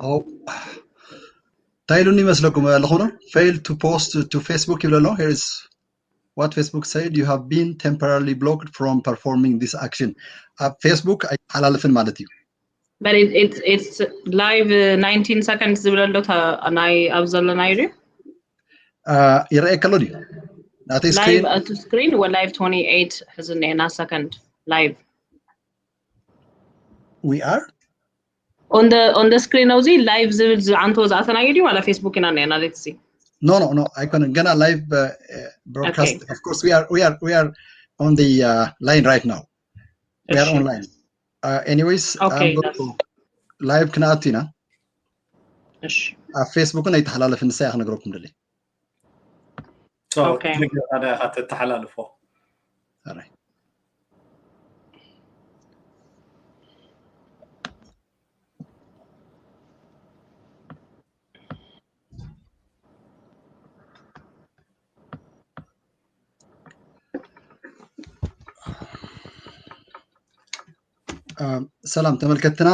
Oh, Tailuni Maslakum Alhono failed to post to Facebook. Here is what Facebook said: you have been temporarily blocked from performing this action. Facebook, I halalfin malati. But it's live 19 seconds and I أفضل نايري. يرأيك كلودي. That is live screen. to screen or live 28 has a second live. We are on the screen now. The live is عنده ذات نايري ولا فيسبوك إننا let's see. No. I can gonna live broadcast. Okay. Of course, we are on the line right now. We are online. Anyways, okay, I'm going to live كناتينا. فيسبوك أنا يتحلل في النساء أنا جروب مدلي. So هذا هتتحلل فوق. Alright. ሰላም ተመልከትና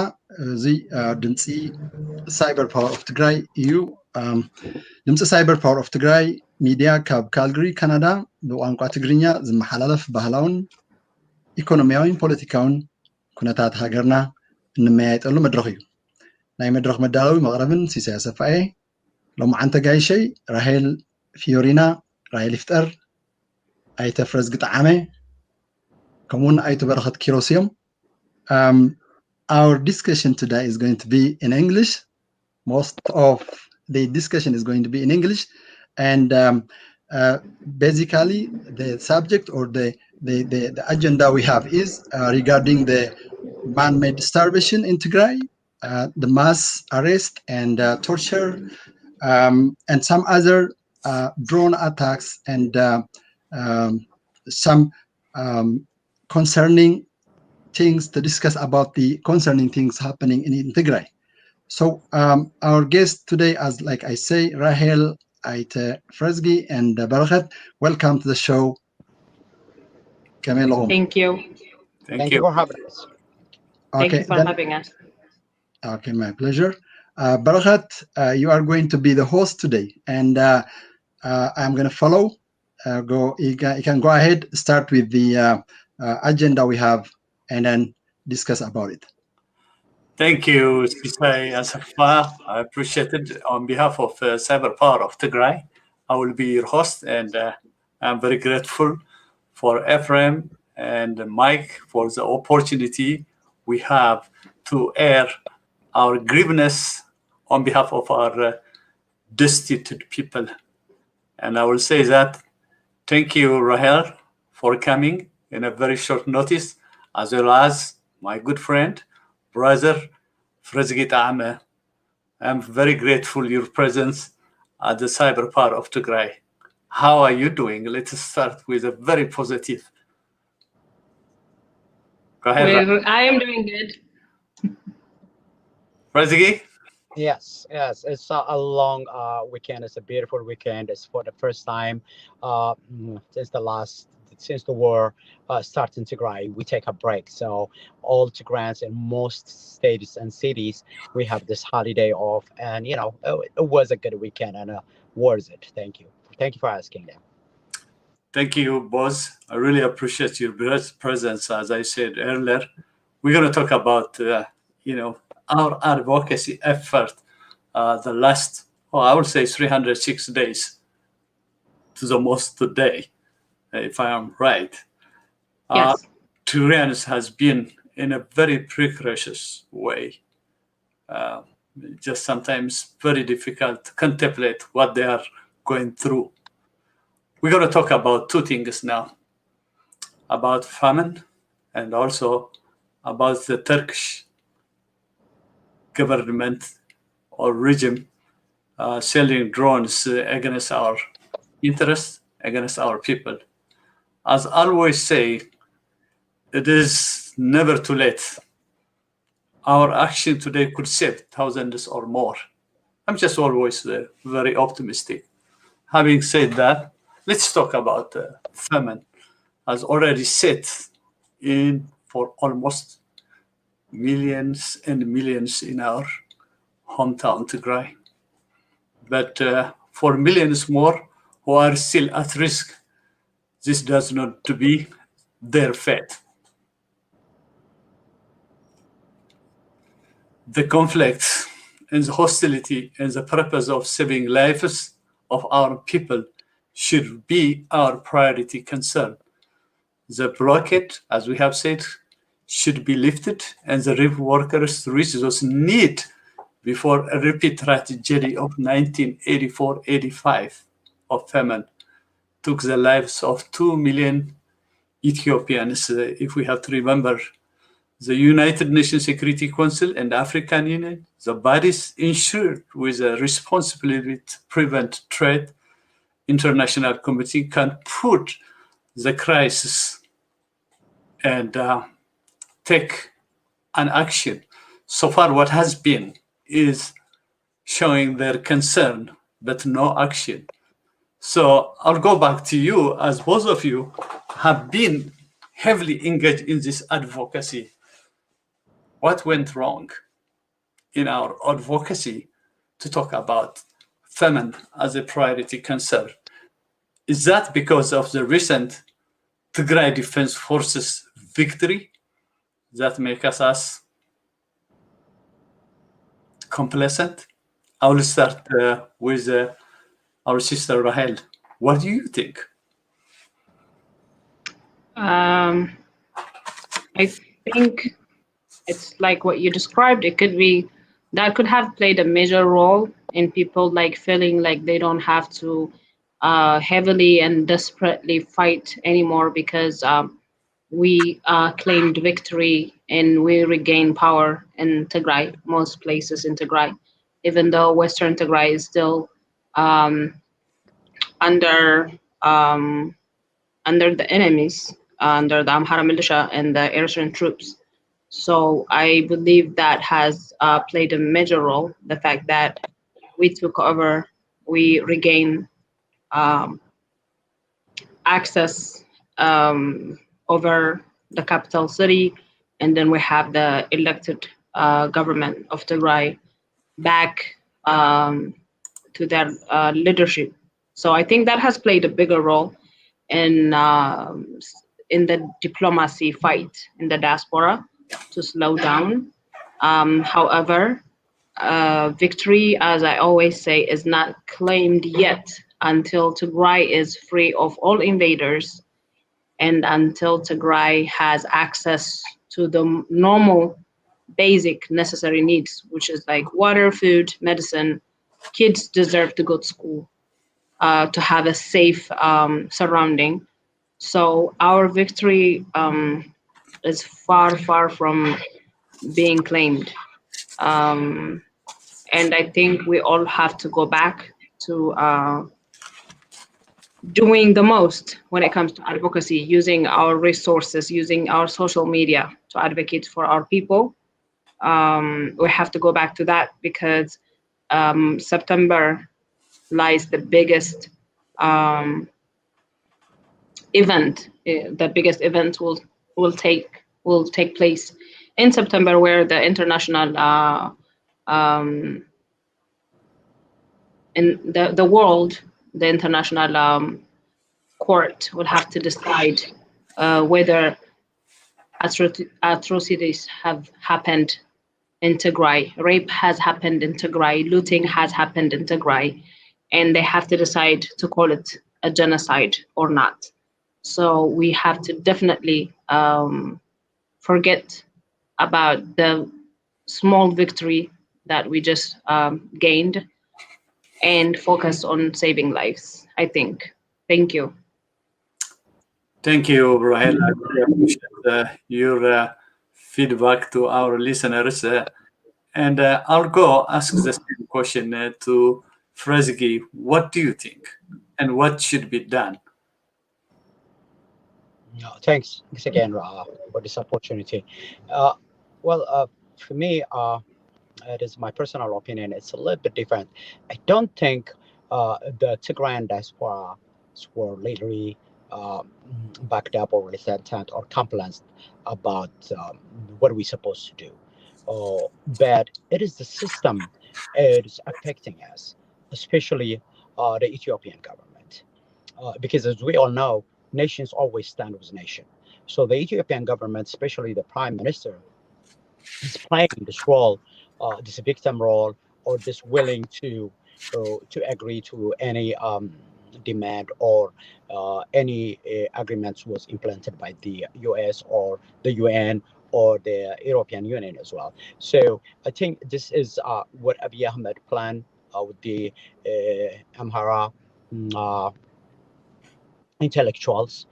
እዚ ድምፂ ሳይበር ፓወር ኦፍ ትግራይ እዩ ድምፂ ሳይበር ፓወር ኦፍ ትግራይ ሚድያ ካብ ካልግሪ ካናዳ ብቋንቋ ትግርኛ ዝመሓላለፍ ባህላውን ኢኮኖሚያውን ፖለቲካውን ኩነታት ሃገርና እንመያየጠሉ መድረክ እዩ ናይ መድረክ መዳለዊ መቕረብን ሲሳይ ኣሰፋኤ ሎማዓንተ ጋይሸይ ራሄል ፊዮሪና ራሄል ይፍጠር ኣይተ ፍረዝጊ ጣዓመ ከምኡውን ኣይተ በረኸት ኪሮስ እዮም Our discussion today is going to be in English. Most of the discussion is going to be in English, and basically the subject or the agenda we have is regarding the man-made starvation in Tigray, the mass arrest and torture, and some other drone attacks and some concerning things to discuss about the concerning things happening in Tigray. So our guest today, as like I say, Rahel Aite Fresgi and Barakhat, welcome to the show. Thank you. Thank you for having us. Okay, thank you for having us. Okay, my pleasure. Barakhat, you are going to be the host today, and I'm going to follow. You can go ahead, start with the agenda we have, and then discuss about it. Thank you, Sisai Asafa. I appreciate it. On behalf of Cyber Power of Tigray, I will be your host, and I'm very grateful for Ephraim and Mike for the opportunity we have to air our grievances on behalf of our destitute people. And I will say that thank you, Rahel, for coming in a very short notice, as well as my good friend, brother, Frezgit Ame. I'm very grateful your presence at the Cyber Power of Tigray. How are you doing? Let's start with a very positive. Go ahead. Well, I am doing good. Frezgi? Yes. It's a long weekend. It's a beautiful weekend. It's for the first time since the war started in Tigray, we take a break. So all Tigrayans in most states and cities, we have this holiday off, and it was a good weekend and worth it. Thank you for asking them. Thank you, boss. I really appreciate your presence. As I said earlier, we're going to talk about our advocacy effort the last I would say 306 days to the most today, if I am right. Yes. Tyranny has been in a very precocious way. Just sometimes very difficult to contemplate what they are going through. We're going to talk about two things now, about famine and also about the Turkish government or regime selling drones against our interests, against our people. As I always say, it is never too late. Our action today could save thousands or more. I'm just always very optimistic. Having said that, let's talk about famine. As already set in for almost millions and millions in our hometown Tigray. But for millions more who are still at risk, this does not to be their fate. The conflicts and the hostility and the purpose of saving lives of our people should be our priority concern. The blockade, as we have said, should be lifted, and the relief workers reach those need before a repeat tragedy of 1984-85 of famine took the lives of 2 million Ethiopians. If we have to remember, the United Nations Security Council and African Union, the bodies ensured with a responsibility to prevent trade, international committee can put the crisis and take an action. So far, what has been is showing their concern, but no action. So I'll go back to you, as both of you have been heavily engaged in this advocacy. What went wrong in our advocacy to talk about famine as a priority concern? Is that because of the recent Tigray Defense Forces victory that make us complacent? I will start with our sister Rahel. What do you think? I think it's like what you described. It could be that could have played a major role in people like feeling like they don't have to heavily and desperately fight anymore because we claimed victory and we regained power in Tigray, most places in Tigray, even though Western Tigray is still under the enemies, under the Amhara militia and the Eritrean troops. So I believe that has played a major role. The fact that we took over, we regained access over the capital city, and then we have the elected government of Tigray back to their leadership. So I think that has played a bigger role in the diplomacy fight in the diaspora to slow down. However, victory, as I always say, is not claimed yet until Tigray is free of all invaders and until Tigray has access to the normal basic necessary needs, which is like water, food, medicine. Kids deserve to go to school, to have a safe surrounding. So our victory is far, far from being claimed. And I think we all have to go back to doing the most when it comes to advocacy, using our resources, using our social media to advocate for our people. We have to go back to that because September lies the biggest event. The biggest event will take place in September, where the international in the world, the international court will have to decide whether atrocities have happened in Tigray. Rape has happened in Tigray. Looting has happened in Tigray, and they have to decide to call it a genocide or not. So we have to definitely forget about the small victory that we just gained and focus on saving lives, I think. Thank you. Thank you, Rahel. I really appreciate your feedback to our listeners. And I'll go ask the same question to Fresgi. What do you think? And what should be done? Thanks again for this opportunity. For me, it is my personal opinion. It's a little bit different. I don't think the Tigrayan diaspora were literally backed up or resented or complained about what we're supposed to do. But it is the system is affecting us, especially the Ethiopian government. Because as we all know, nations always stand with nation. So the Ethiopian government, especially the prime minister, is playing this role, this victim role, or this willing to agree to any demand or any agreements was implemented by the US or the UN or the European Union as well. So I think this is what Abiy Ahmed planned with the Amhara intellectuals.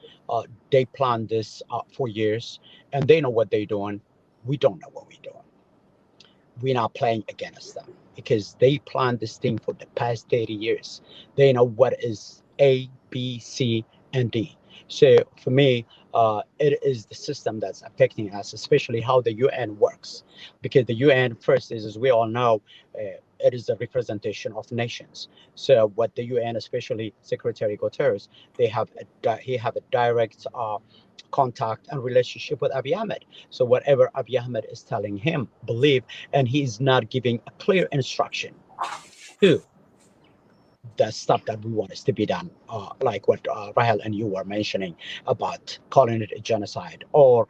They planned this for years, and they know what they're doing. We don't know what we're doing. We're not playing against them because they planned this thing for the past 30 years. They know what is A, B, C, and D. So for me, it is the system that's affecting us, especially how the UN works. Because the UN, first, is, as we all know, it is a representation of nations. So what the UN, especially Secretary Guterres, he have a direct contact and relationship with Abiy Ahmed. So whatever Abiy Ahmed is telling him, believe, and he is not giving a clear instruction to the stuff that we want us to be done, like what Rahel and you were mentioning about calling it a genocide or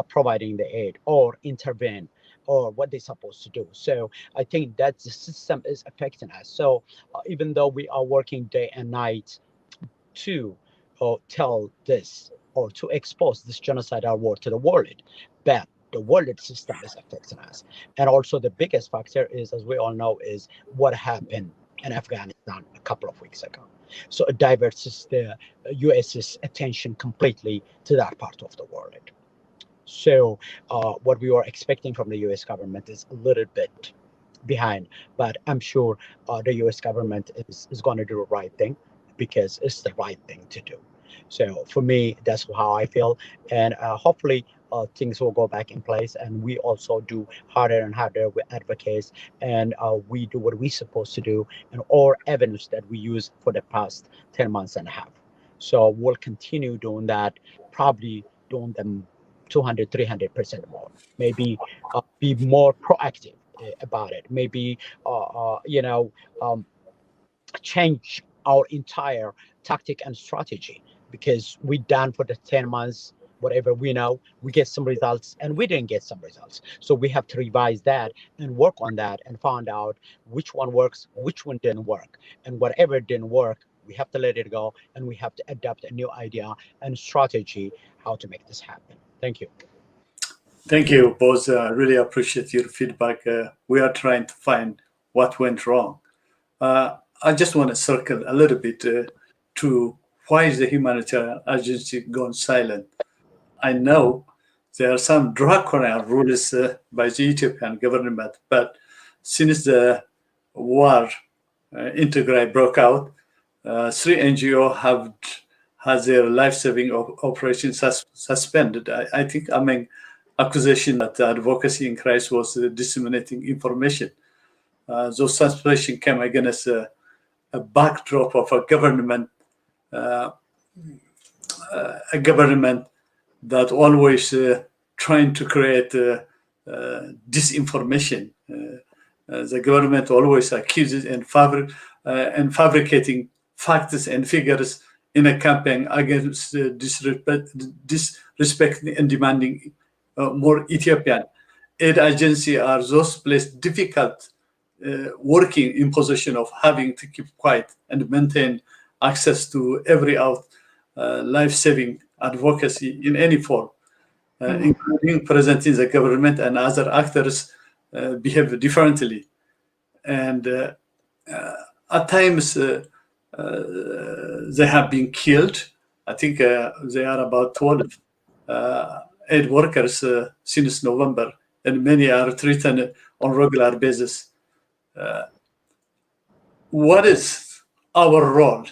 providing the aid or intervene or what they're supposed to do. So I think that the system is affecting us. So even though we are working day and night to tell this or to expose this genocidal war to the world, but the world system is affecting us. And also the biggest factor is, as we all know, is what happened in Afghanistan a couple of weeks ago. So it diverts the US's attention completely to that part of the world. So what we were expecting from the US government is a little bit behind, but I'm sure the US government is going to do the right thing because it's the right thing to do. So for me, that's how I feel. And hopefully things will go back in place, and we also do harder and harder with advocates, and we do what we're supposed to do and all avenues that we use for the past 10 months and a half. So we'll continue doing that, probably doing them 200, 300% more, maybe be more proactive about it, maybe, change our entire tactic and strategy, because we done for the 10 months whatever we know, we get some results and we didn't get some results. So we have to revise that and work on that and find out which one works, which one didn't work. And whatever didn't work, we have to let it go, and we have to adapt a new idea and strategy how to make this happen. Thank you. Thank you, both. Really appreciate your feedback. We are trying to find what went wrong. I just want to circle a little bit to why is the humanitarian agency gone silent? I know there are some draconian rules by the Ethiopian government, but since the war in Tigray broke out, 3 NGO have had their life-saving operations suspended. I think among accusation that Advocacy in Christ was disseminating information. Those suspicions came against a backdrop of a government that always trying to create disinformation. The government always accuses and fabricating facts and figures in a campaign against disrespecting and demanding more Ethiopian aid agency are those placed difficult working in position of having to keep quiet and maintain access to every life-saving advocacy in any form, including present in the government, and other actors behave differently. And at times they have been killed. I think they are about 12 aid workers since November, and many are threatened on regular basis. What is our role?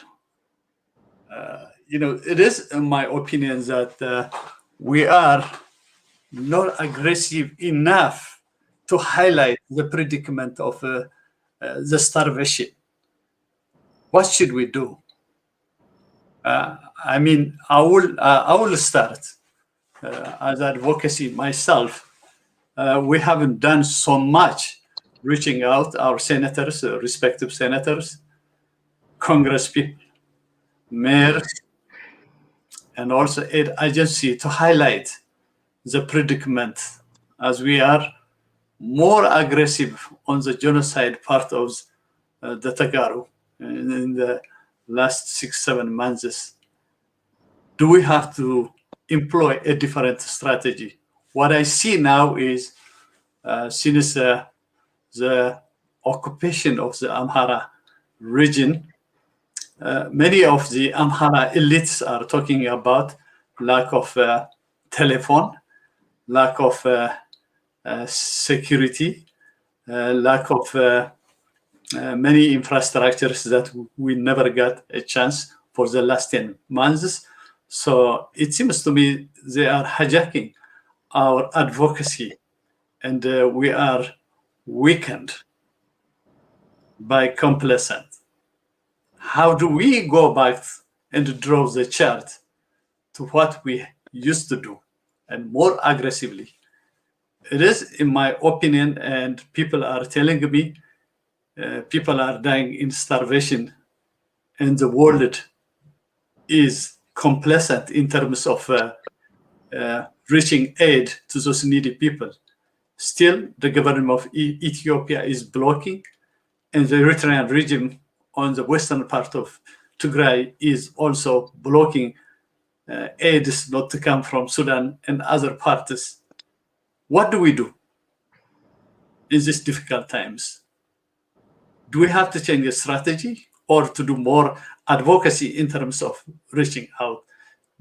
It is, in my opinion, that we are not aggressive enough to highlight the predicament of the starvation. What should we do? I will start as advocacy myself. We haven't done so much reaching out our senators, respective senators, congresspeople, mayors, and also aid agency to highlight the predicament, as we are more aggressive on the genocide part of the Tagaru in the last 6-7 months. Do we have to employ a different strategy? What I see now is since the occupation of the Amhara region, many of the Amhara elites are talking about lack of telephone, lack of security, lack of many infrastructures that we never got a chance for the last 10 months. So it seems to me they are hijacking our advocacy, and we are weakened by complacent. How do we go back and draw the chart to what we used to do and more aggressively? It is, in my opinion, and people are telling me, people are dying in starvation, and the world is complacent in terms of reaching aid to those needy people. Still, the government of Ethiopia is blocking, and the Eritrean regime on the western part of Tigray is also blocking aid not to come from Sudan and other parts. What do we do in these difficult times? Do we have to change a strategy or to do more advocacy in terms of reaching out?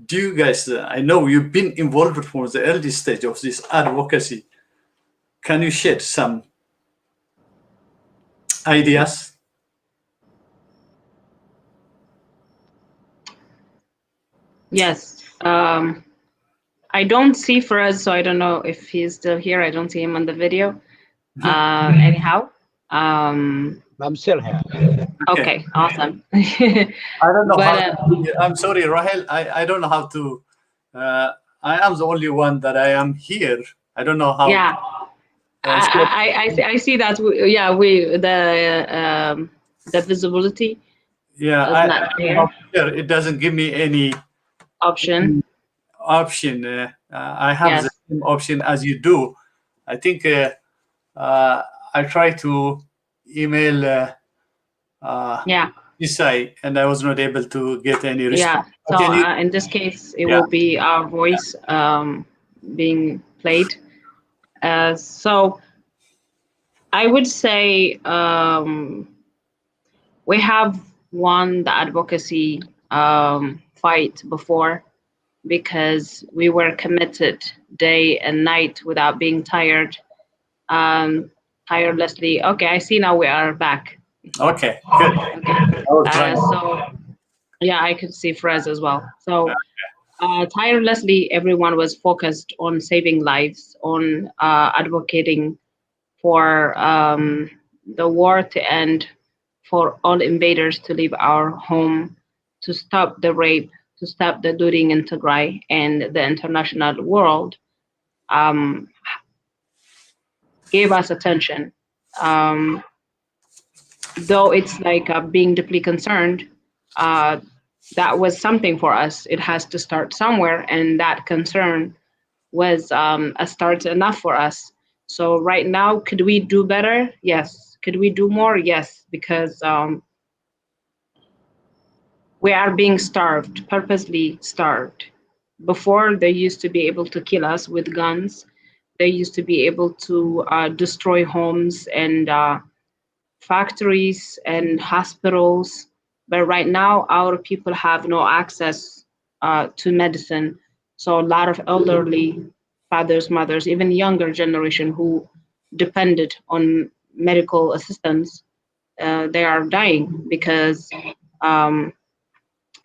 Do you guys, I know you've been involved from the early stage of this advocacy. Can you shed some ideas? Yes. I don't see Faraz, so I don't know if he's still here. I don't see him on the video. Anyhow. I'm still here. Okay, awesome. I don't know But, I'm sorry, Rahel. I don't know how to. I am the only one that I am here. I don't know how. yeah, I see that. The visibility. Yeah, is not there. It doesn't give me any Option. I have the same option as you do. I think I tried to email Isai, and I was not able to get any response. Yeah, so in this case, it will be our voice being played. So I would say we have won the advocacy fight before, because we were committed day and night without being tired, tirelessly. Okay, I see now we are back. Okay, good. Okay. So yeah, I could see Frez as well. So tirelessly, everyone was focused on saving lives, on advocating for the war to end, for all invaders to leave our home, to stop the rape, to stop the looting in Tigray, and the international world gave us attention. Though it's like being deeply concerned, that was something for us. It has to start somewhere, and that concern was a start enough for us. So right now, could we do better? Yes. Could we do more? Yes, because we are being starved, purposely starved. Before, they used to be able to kill us with guns. They used to be able to destroy homes and factories and hospitals. But right now, our people have no access to medicine. So a lot of elderly fathers, mothers, even younger generation who depended on medical assistance, they are dying because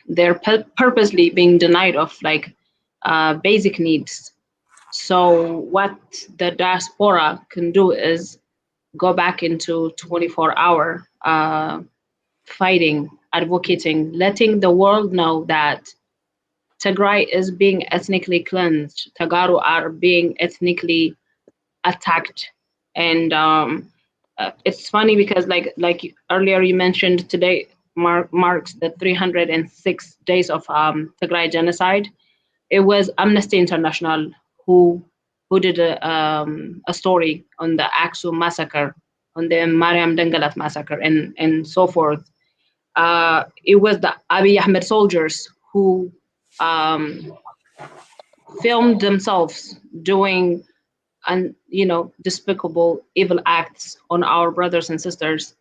they're purposely being denied of like basic needs. So what the diaspora can do is go back into 24-hour fighting, advocating, letting the world know that Tigray is being ethnically cleansed. Tagaru are being ethnically attacked, and it's funny because like earlier you mentioned, today marks the 306 days of Tigray genocide. It was Amnesty International who did a story on the Aksum massacre, on the Mariam Dengalat massacre, and so forth. It was the Abiy Ahmed soldiers who filmed themselves doing despicable, evil acts on our brothers and sisters.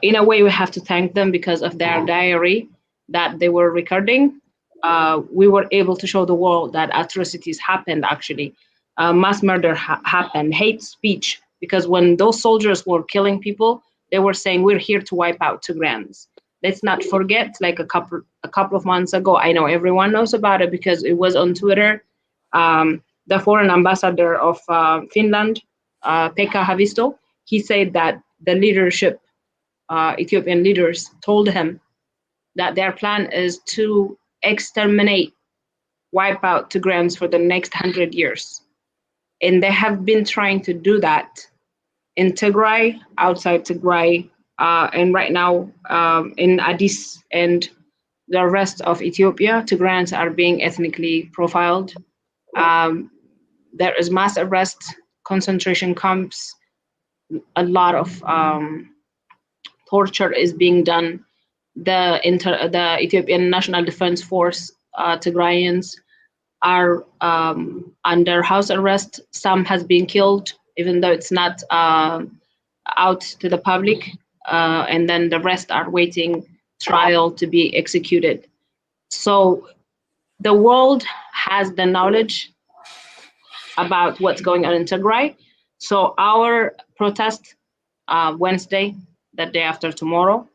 In a way, we have to thank them because of their diary that they were recording. We were able to show the world that atrocities happened, actually. Mass murder happened, hate speech, because when those soldiers were killing people, they were saying, we're here to wipe out Tigrans. Let's not forget, like a couple of months ago, I know everyone knows about it because it was on Twitter. The foreign ambassador of Finland, Pekka Haavisto, he said that the leadership, Ethiopian leaders, told him that their plan is to exterminate, wipe out Tigrayans for the next 100 years. And they have been trying to do that in Tigray, outside Tigray, and right now in Addis and the rest of Ethiopia, Tigrayans are being ethnically profiled. There is mass arrest, concentration camps, a lot of torture is being done. The Ethiopian National Defense Force, Tigrayans, are under house arrest. Some has been killed, even though it's not out to the public. And then the rest are waiting trial to be executed. So the world has the knowledge about what's going on in Tigray. So our protest Wednesday, the day after tomorrow,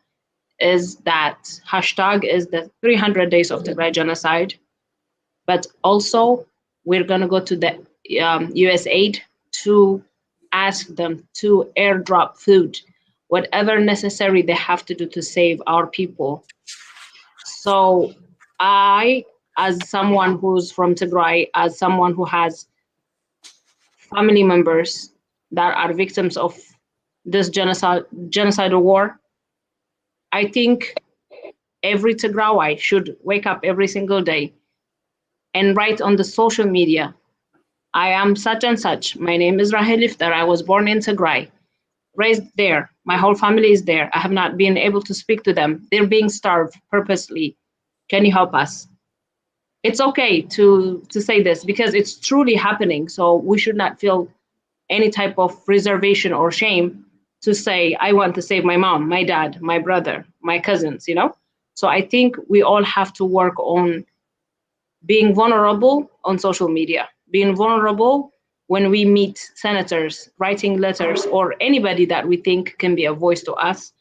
is that hashtag is the 300 days of Tigray genocide. But also we're gonna go to the USAID to ask them to airdrop food, whatever necessary they have to do to save our people. So I, as someone who's from Tigray, as someone who has family members that are victims of this genocidal war, I think every Tigray should wake up every single day and write on the social media, I am such and such. My name is Rahel Iftar. I was born in Tigray, raised there. My whole family is there. I have not been able to speak to them. They're being starved purposely. Can you help us? It's okay to say this because it's truly happening. So we should not feel any type of reservation or shame to say, I want to save my mom, my dad, my brother, my cousins, So I think we all have to work on being vulnerable on social media, being vulnerable when we meet senators, writing letters, or anybody that we think can be a voice to us.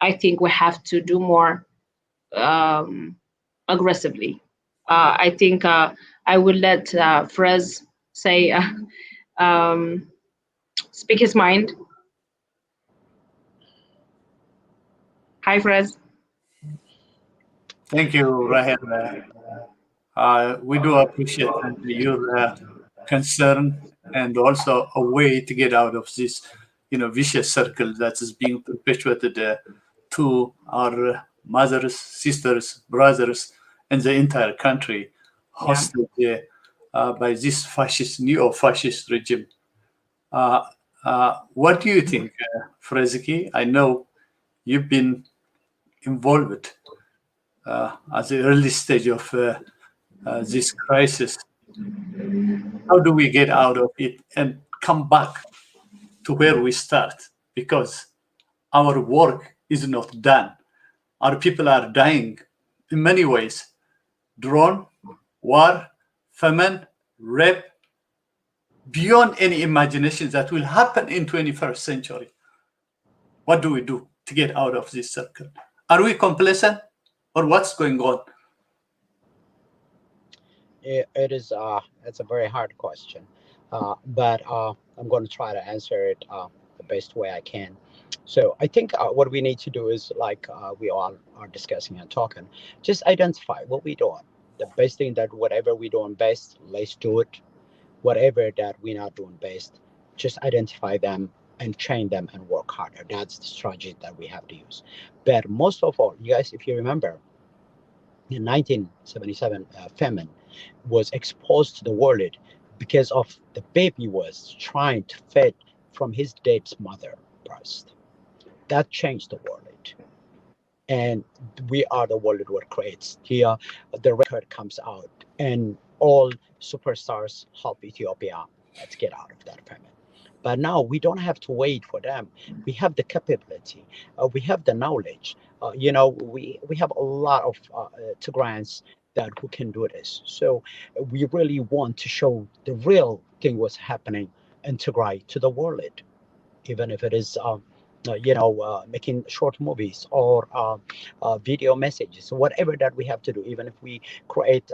I think we have to do more aggressively. I think I will let Frez say, speak his mind. Hi, Frez. Thank you, Rahel. We do appreciate your concern and also a way to get out of this, vicious circle that is being perpetuated to our mothers, sisters, brothers, and the entire country, hostage by this fascist, neo-fascist regime. What do you think, Freziki? I know you've been involved at the early stage of this crisis. How do we get out of it and come back to where we start? Because our work is not done. Our people are dying in many ways. Drone, war, famine, rape, beyond any imagination that will happen in 21st century. What do we do to get out of this circle? Are we complacent or what's going on? It's a very hard question, but I'm going to try to answer it the best way I can. So I think what we need to do is, like we all are discussing and talking, just identify what we're doing. The best thing that whatever we're doing best, let's do it. Whatever that we're not doing best, just identify them and train them and work harder. That's the strategy that we have to use. But most of all, you guys, if you remember, in 1977, famine was exposed to the world because of the baby was trying to feed from his dead mother breast. That changed the world. And we are the world what creates. Here, the record comes out, and all superstars help Ethiopia to get out of that famine. But now we don't have to wait for them. We have the capability. We have the knowledge. We have a lot of Tigrayans that who can do this. So we really want to show the real thing what's happening in Tigray to the world, even if it is making short movies or video messages, whatever that we have to do. Even if we create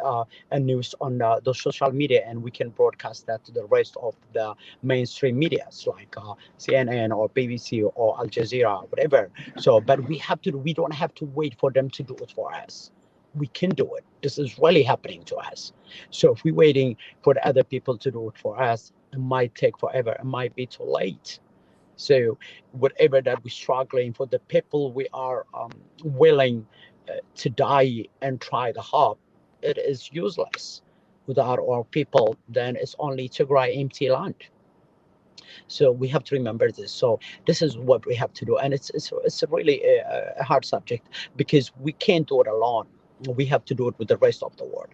a news on the social media, and we can broadcast that to the rest of the mainstream medias like CNN or BBC or Al Jazeera, whatever. So, but we have to do. We don't have to wait for them to do it for us. We can do it. This is really happening to us. So if we're waiting for the other people to do it for us, it might take forever. It might be too late. So whatever that we're struggling for, the people we are willing to die and try to help, it is useless. Without our people, then it's only Tigray empty land. So we have to remember this. So this is what we have to do, and it's really a hard subject because we can't do it alone. We have to do it with the rest of the world.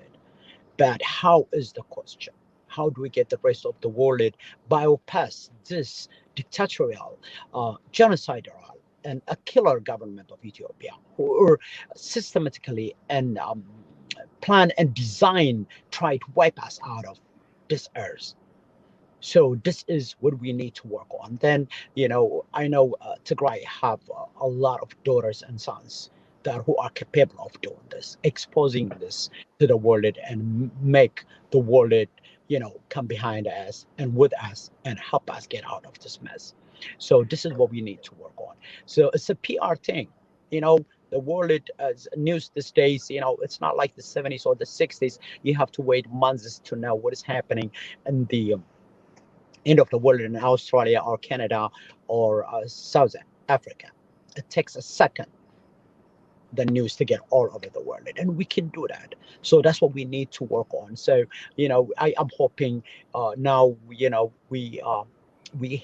But how is the question? How do we get the rest of the world bypass this dictatorial, genocidal, and a killer government of Ethiopia, who are systematically and plan and design try to wipe us out of this earth? So this is what we need to work on. Then, I know Tigray have a lot of daughters and sons that who are capable of doing this, exposing this to the world and make the world, come behind us and with us and help us get out of this mess. So this is what we need to work on. So it's a PR thing, the world news these days, it's not like the 70s or the 60s. You have to wait months to know what is happening in the end of the world in Australia or Canada or South Africa. It takes a second, the news, to get all over the world, and we can do that. So that's what we need to work on. So I am hoping now we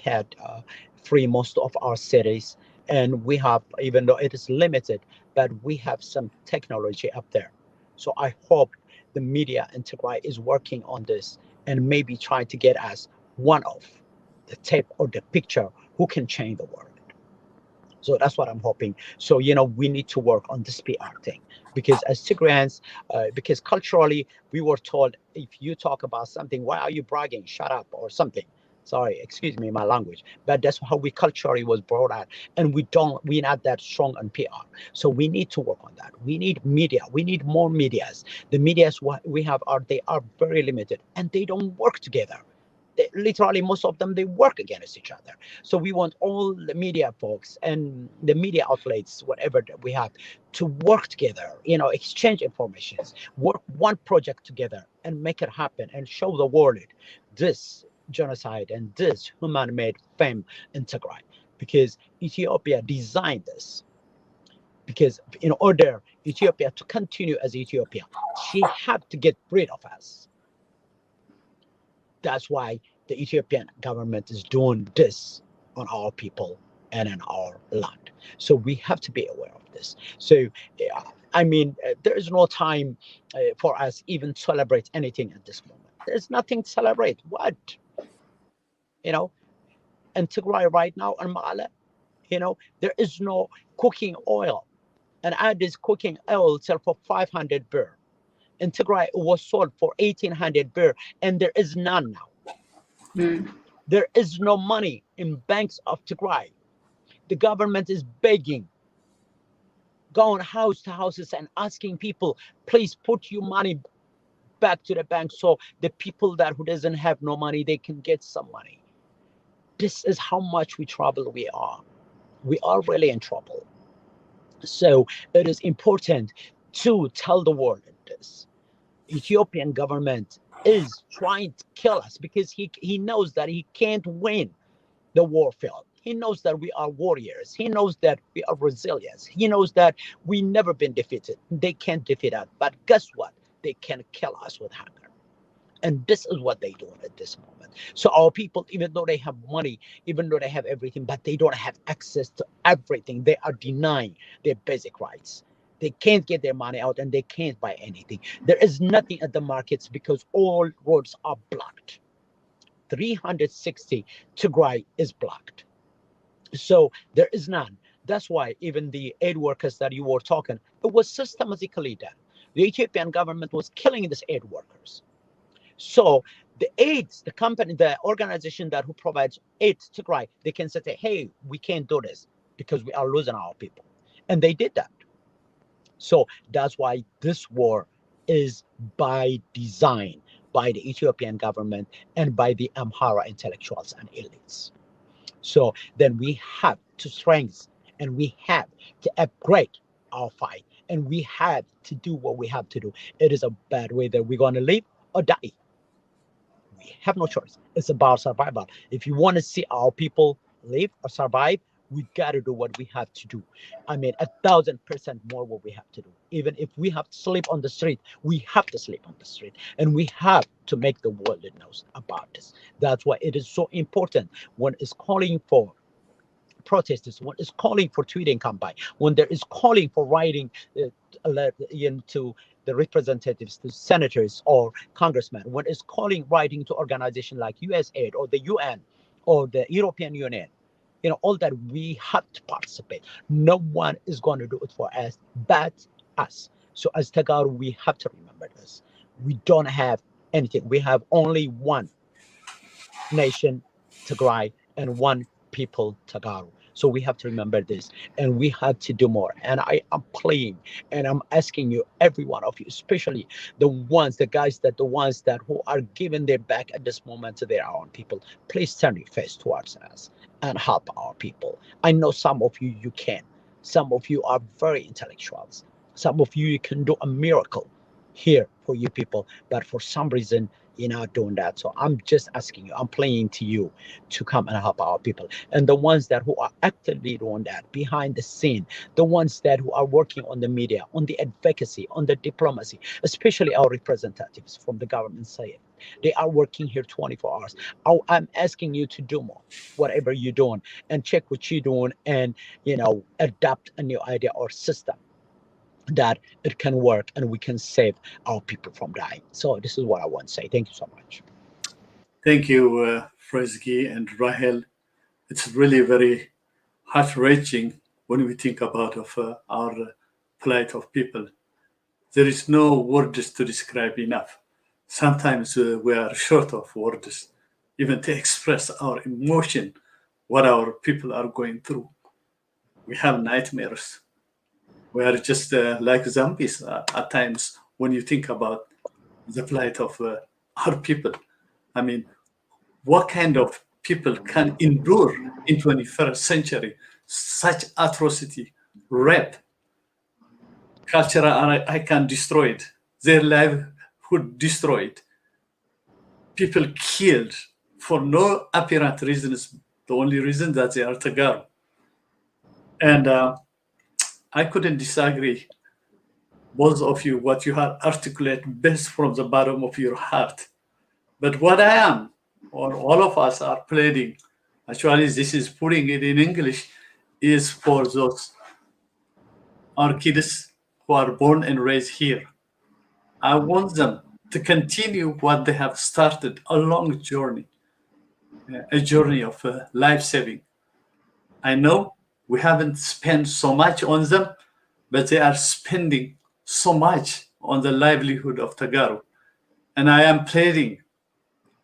had free most of our cities, and we have, even though it is limited, but we have some technology up there. So I hope the media in Tigray is working on this and maybe trying to get us one of the tape or the picture who can change the world. So that's what I'm hoping. So, we need to work on this PR thing, because as Tigrayans, because culturally we were told, if you talk about something, why are you bragging? Shut up or something. Sorry, excuse me, my language. But that's how we culturally was brought out. And we're not that strong on PR. So we need to work on that. We need media. We need more medias. The medias we have they are very limited, and they don't work together. Literally, most of them, they work against each other. So we want all the media folks and the media outlets, whatever that we have, to work together, exchange information, work one project together and make it happen and show the world this genocide and this human-made fame in Tigray. Because Ethiopia designed this. Because in order Ethiopia to continue as Ethiopia, she had to get rid of us. That's why the Ethiopian government is doing this on our people and in our land. So we have to be aware of this. So, there is no time for us even to celebrate anything at this moment. There's nothing to celebrate. What? In Tigray right now, in Ma'ala, there is no cooking oil. And add this cooking oil sell for 500 birr. In Tigray, it was sold for 1,800 birr, and there is none now. There is no money in banks of Tigray. The government is begging, going house to houses and asking people, please put your money back to the bank, so the people who doesn't have no money, they can get some money. This is how much trouble we are. We are really in trouble. So it is important to tell the world this. Ethiopian government is trying to kill us because he knows that he can't win the war field. He knows that we are warriors. He knows that we are resilient. He knows that we never been defeated. They can't defeat us. But guess what? They can kill us with hunger. And this is what they do at this moment. So our people, even though they have money, even though they have everything, but they don't have access to everything. They are denying their basic rights. They can't get their money out and they can't buy anything. There is nothing at the markets because all roads are blocked. 360 Tigray is blocked. So there is none. That's why even the aid workers that you were talking, it was systematically done. The Ethiopian government was killing these aid workers. So the aids, the company, the organization that who provides aid to Tigray, they can say, hey, we can't do this because we are losing our people. And they did that. So that's why this war is by design by the Ethiopian government and by the Amhara intellectuals and elites. So then we have to strengthen and we have to upgrade our fight and we have to do what we have to do. It is a bad way that we're going to live or die. We have no choice. It's about survival. If you want to see our people live or survive, we got to do what we have to do. I mean, 1,000% more what we have to do. Even if we have to sleep on the street, we have to sleep on the street. And we have to make the world know about this. That's why it is so important when it's calling for protesters, when it's calling for tweeting campaign, when there is calling for writing to the representatives, to senators or congressmen, when it's calling writing to organizations like USAID or the UN or the European Union, all that we have to participate. No one is going to do it for us but us. So as Tagaru, we have to remember this. We don't have anything. We have only one nation, Tigray, and one people, Tagaru. So we have to remember this, and we have to do more. And I am pleading, and I'm asking you, every one of you, especially the ones that who are giving their back at this moment to their own people, please turn your face towards us and help our people. I know some of you can. Some of you are very intellectuals. Some of you can do a miracle here for you people, but for some reason, you're not doing that. So I'm just asking you, I'm playing to you to come and help our people. And the ones that who are actively doing that behind the scene, the ones that who are working on the media, on the advocacy, on the diplomacy, especially our representatives from the government side, they are working here 24 hours. I'm asking you to do more, whatever you're doing, and check what you're doing and, adapt a new idea or system that it can work and we can save our people from dying. So this is what I want to say. Thank you so much. Thank you, Fresgy and Rahel. It's really very heart-wrenching when we think about our plight of people. There is no words to describe enough. Sometimes we are short of words, even to express our emotion, what our people are going through. We have nightmares. We are just like zombies at times when you think about the plight of our people. I mean, what kind of people can endure in 21st century such atrocity, rape, cultural icon destroyed, their livelihood destroyed, people killed for no apparent reasons, the only reason that they are Tagaru. And I couldn't disagree, both of you, what you have articulated best from the bottom of your heart. But what I am, or all of us are pleading, actually this is putting it in English, is for those our kids who are born and raised here. I want them to continue what they have started, a long journey, a journey of life-saving. I know we haven't spent so much on them, but they are spending so much on the livelihood of Tagaru. And I am pleading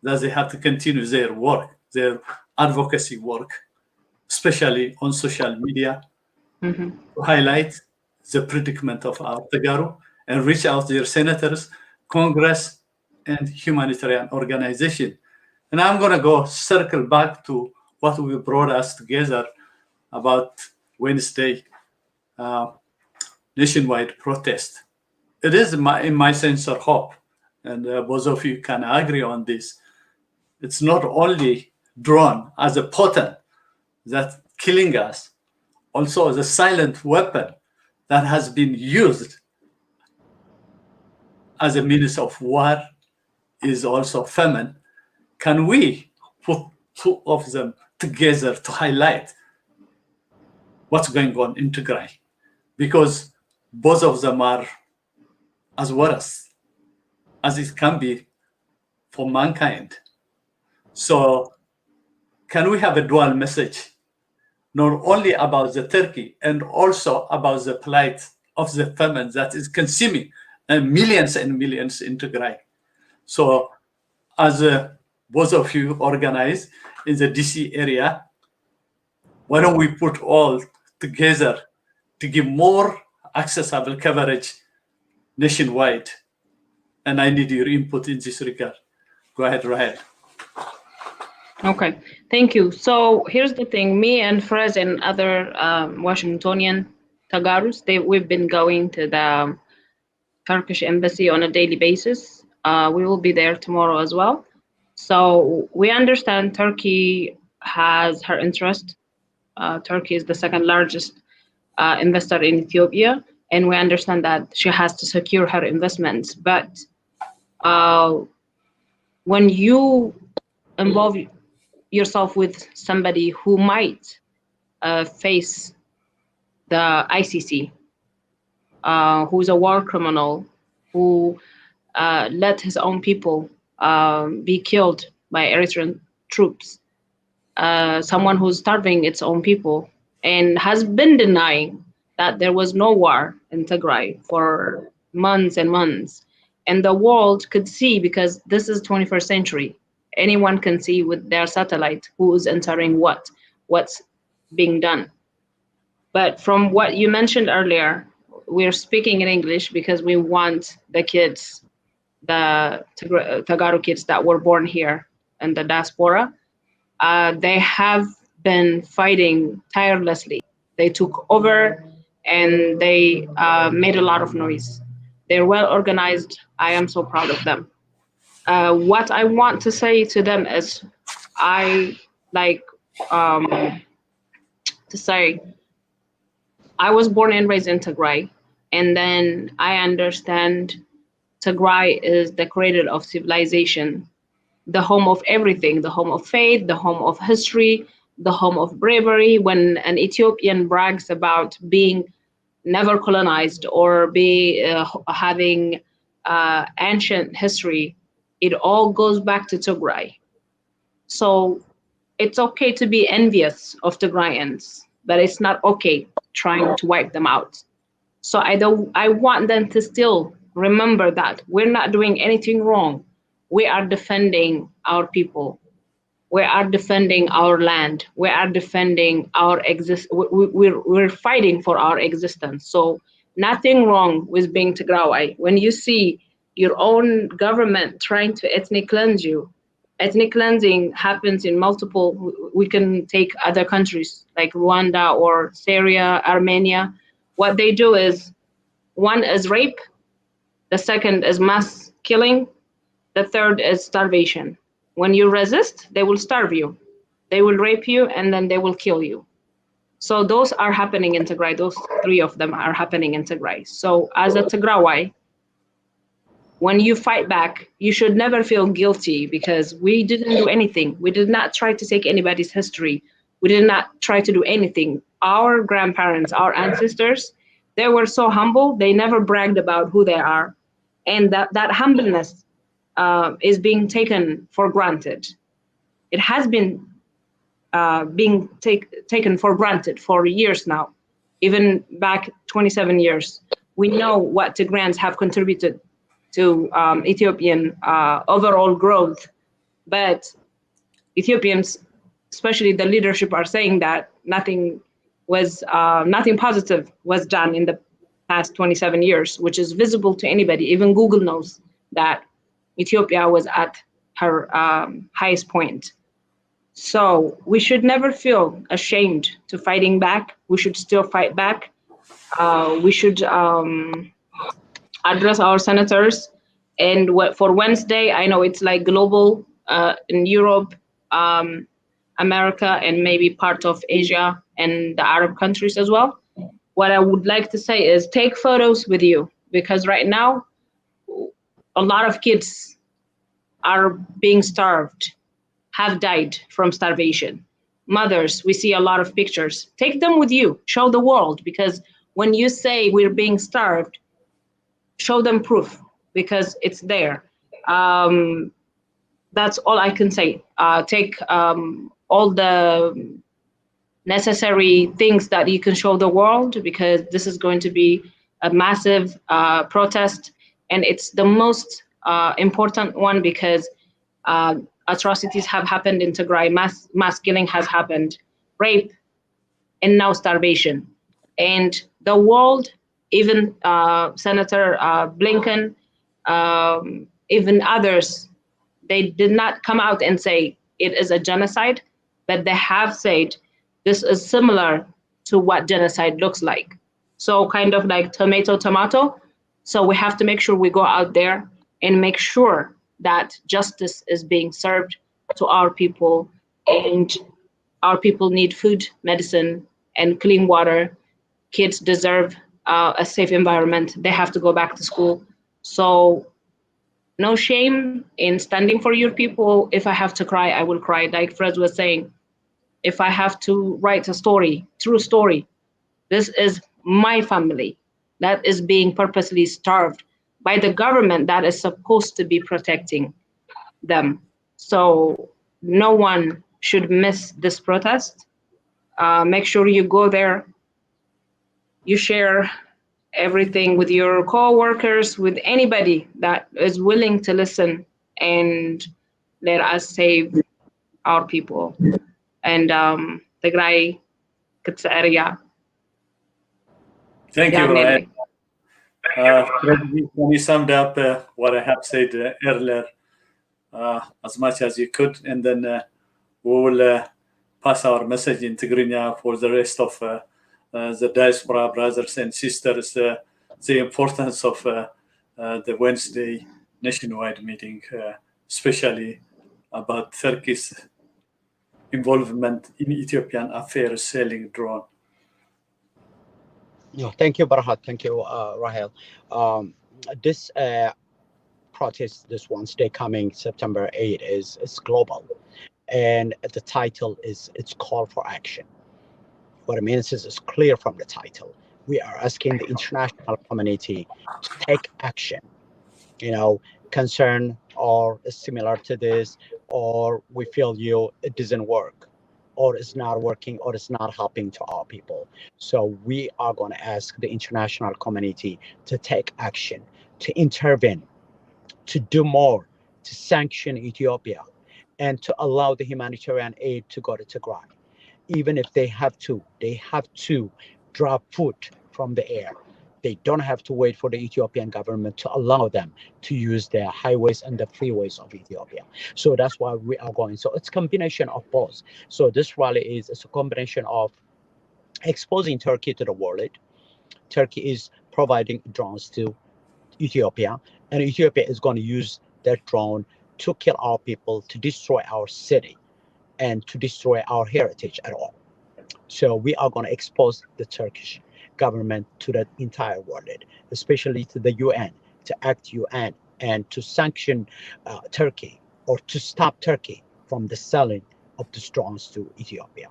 that they have to continue their work, their advocacy work, especially on social media, to highlight the predicament of our Tagaru and reach out to their senators, Congress, and humanitarian organization. And I'm going to go circle back to what we brought us together about Wednesday nationwide protest. It is, in my sense, of hope, and both of you can agree on this. It's not only drawn as a pattern that killing us, also the silent weapon that has been used as a means of war is also famine. Can we put two of them together to highlight what's going on in Tigray? Because both of them are as worse as it can be for mankind. So can we have a dual message, not only about the Turkey and also about the plight of the famine that is consuming millions and millions in Tigray? So as both of you organize in the DC area, why don't we put all together to give more accessible coverage nationwide? And I need your input in this regard. Go ahead, Rahel. Okay, thank you. So here's the thing, me and Frez and other Washingtonian Tagarus, we've been going to the Turkish embassy on a daily basis. We will be there tomorrow as well. So we understand Turkey has her interest. Turkey is the second largest investor in Ethiopia, and we understand that she has to secure her investments. But when you involve yourself with somebody who might face the ICC, who's a war criminal, who let his own people be killed by Eritrean troops, someone who's starving its own people, and has been denying that there was no war in Tigray for months and months. And the world could see, because this is 21st century, anyone can see with their satellite who's entering what's being done. But from what you mentioned earlier, we're speaking in English because we want the kids, the Tagaro kids that were born here in the diaspora. They have been fighting tirelessly. They took over and they made a lot of noise. They're well organized. I am so proud of them. What I want to say to them is, I like to say, I was born and raised in Tigray, and then I understand Tigray is the cradle of civilization, the home of everything, the home of faith, the home of history, the home of bravery. When an Ethiopian brags about being never colonized or having ancient history, it all goes back to Tigray. So it's okay to be envious of Tigrayans, but it's not okay trying to wipe them out. So I want them to still remember that we're not doing anything wrong. We are defending our people. We are defending our land. We are defending our we're fighting for our existence. So nothing wrong with being Tigray. When you see your own government trying to ethnic cleanse you, ethnic cleansing happens in multiple, we can take other countries like Rwanda or Syria, Armenia. What they do is, one is rape, the second is mass killing, the third is starvation. When you resist, they will starve you. They will rape you, and then they will kill you. So those are happening in Tigray. Those three of them are happening in Tigray. So as a Tigray, when you fight back, you should never feel guilty, because we didn't do anything. We did not try to take anybody's history. We did not try to do anything. Our grandparents, our ancestors, they were so humble. They never bragged about who they are. And that humbleness is being taken for granted. It has been being taken for granted for years now, even back 27 years. We know what Tigrayans have contributed to Ethiopian overall growth, but Ethiopians, especially the leadership, are saying that nothing positive was done in the past 27 years, which is visible to anybody. Even Google knows that Ethiopia was at her highest point. So we should never feel ashamed to fighting back. We should still fight back. We should address our senators. And for Wednesday, I know it's like global in Europe. America and maybe part of Asia and the Arab countries as well. What I would like to say is take photos with you, because right now a lot of kids are being starved, have died from starvation. Mothers, we see a lot of pictures. Take them with you, show the world, because when you say we're being starved, show them proof, because it's there. That's all I can say. Take all the necessary things that you can show the world, because this is going to be a massive protest, and it's the most important one, because atrocities have happened in Tigray, mass killing has happened, rape, and now starvation. And the world, even Senator Blinken, even others, they did not come out and say it is a genocide, but they have said this is similar to what genocide looks like. So kind of like tomato, tomato. So we have to make sure we go out there and make sure that justice is being served to our people, and our people need food, medicine, and clean water. Kids deserve a safe environment. They have to go back to school. So no shame in standing for your people. If I have to cry, I will cry. Like Fred was saying, if I have to write a story, true story, this is my family that is being purposely starved by the government that is supposed to be protecting them. So no one should miss this protest. Make sure you go there, you share everything with your co-workers, with anybody that is willing to listen, and let us save our people. And Tigray, area. Thank you. When you summed up what I have said earlier as much as you could, and then we will pass our message in Tigrinya for the rest of the diaspora brothers and sisters, the importance of the Wednesday nationwide meeting, especially about Turkey's involvement in Ethiopian affairs, selling drone. No, thank you, Barhat. Thank you, Rahel. This protest, this Wednesday coming September 8, is global, and the title is it's call for action. What it means is it's clear from the title. We are asking the international community to take action. You know, concern or similar to this, or we feel it doesn't work, or it's not working, or it's not helping to our people. So we are going to ask the international community to take action, to intervene, to do more, to sanction Ethiopia, and to allow the humanitarian aid to go to Tigray. Even if they have to drop food from the air. They don't have to wait for the Ethiopian government to allow them to use their highways and the freeways of Ethiopia. So that's why we are going. So it's a combination of both. So this rally is a combination of exposing Turkey to the world. Turkey is providing drones to Ethiopia, and Ethiopia is going to use that drone to kill our people, to destroy our city, and to destroy our heritage at all. So we are going to expose the Turkish government to the entire world, especially to the UN, to act UN and to sanction Turkey, or to stop Turkey from the selling of the drones to Ethiopia,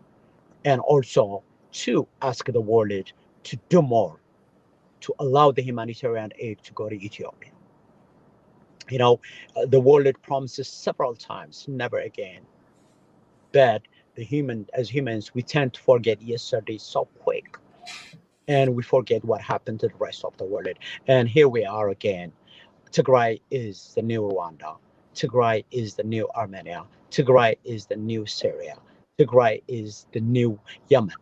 and also to ask the world to do more to allow the humanitarian aid to go to Ethiopia. You know, the world promises several times, never again. But as humans, we tend to forget yesterday so quick, and we forget what happened to the rest of the world. And here we are again. Tigray is the new Rwanda. Tigray is the new Armenia. Tigray is the new Syria. Tigray is the new Yemen,